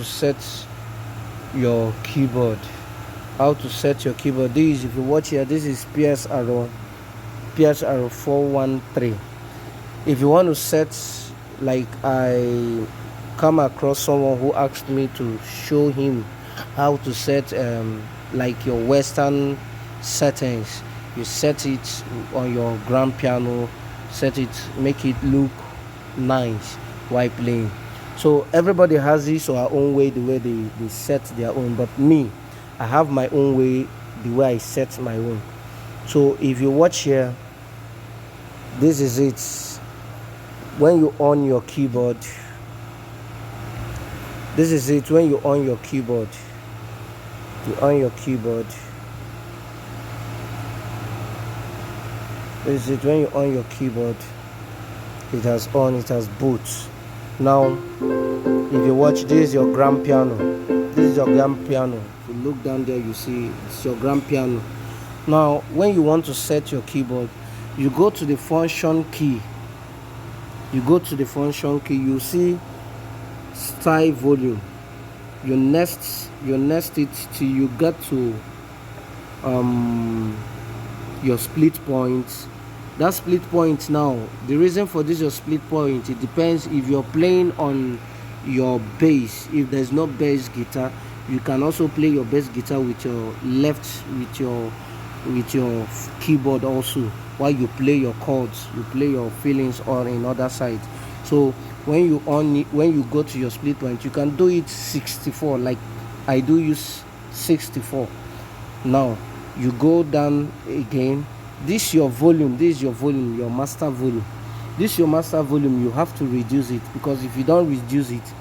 set your keyboard. This, if you watch here, this is PSR 413. If you want to set, like I come across someone who asked me to show him how to set like your Western settings. You set it on your grand piano, set it, make it look nice while playing. So everybody has this or her own way, the way they set their own, but me, I have my own way, the way I set my own. So if you watch here, this is it. When you on your keyboard, this is it. When you on your keyboard, this is it. When you on your keyboard, it has boot. Now if you watch, this is your grand piano. If you look down there, you see it's your grand piano. Now when you want to set your keyboard, you go to the function key. You see style volume. You nest it till you get to your split point. That split point, now the reason for this, your split point, it depends if you're playing on your bass. If there's no bass guitar, you can also play your bass guitar with your left, with your keyboard also, while you play your chords, you play your feelings on another side. So when you go to your split point, you can do it 64, like I do use 64. Now you go down again. This is your volume, your master volume. You have to reduce it, because if you don't reduce it,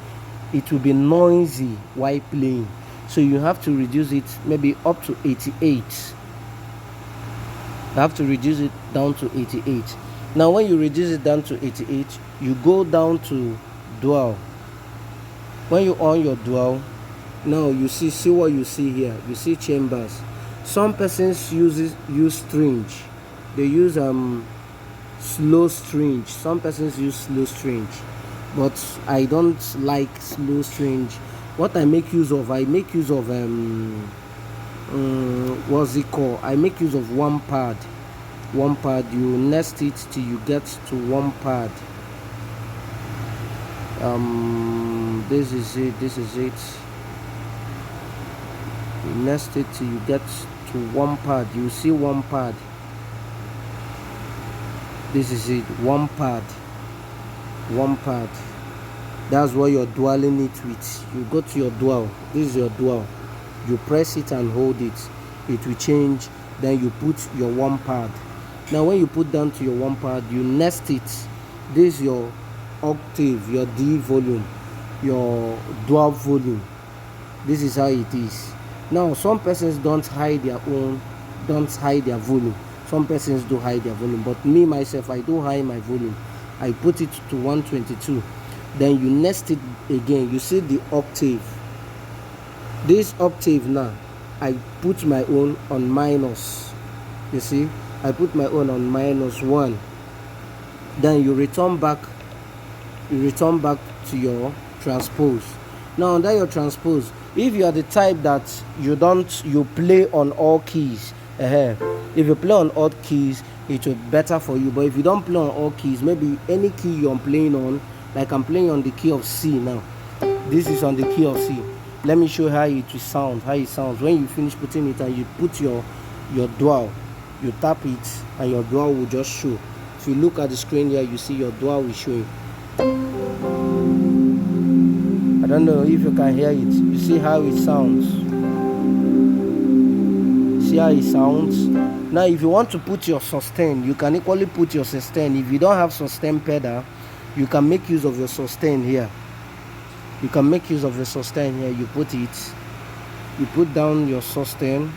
it will be noisy while playing. So you have to reduce it maybe up to 88. You have to reduce it down to 88. Now when you reduce it down to 88, you go down to dual. When you on your dual, now you see what you see here. You see chambers. Some persons use string. They use slow string. Some persons use slow string, but I don't like slow string. What I make use of, what's it called? I make use of one pad. You nest it till you get to one pad. This is it. You nest it till you get to one pad. You see one pad. This is it. One pad. That's what you're dualing it with. You go to your dual. This is your dual. You press it and hold it. It will change. Then you put your one pad. Now when you put down to your one pad, you nest it. This is your octave, your D volume, your dual volume. This is how it is. Now some persons don't hide their volume. Some persons do hide their volume, but me myself, I do hide my volume. I put it to 122. Then you nest it again. You see the octave. This octave now, I put my own on minus. You see, I put my own on -1. Then you return back to your transpose. Now under your transpose, if you are the type that you play on all keys, if you play on all keys, it will be better for you. But if you don't play on all keys, maybe any key you're playing on, like I'm playing on the key of C now. This is on the key of C. Let me show you how it sounds. When you finish putting it and you put your dual, you tap it and your dual will just show. If you look at the screen here, you see your dual will show you. I don't know if you can hear it. You see how it sounds. Now if you want to put your sustain, you can equally put your sustain. If you don't have sustain pedal, you can make use of your sustain here. You put it, you put down your sustain.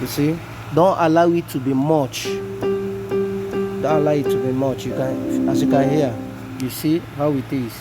You see, don't allow it to be much. You can, as you can hear, you see how it is.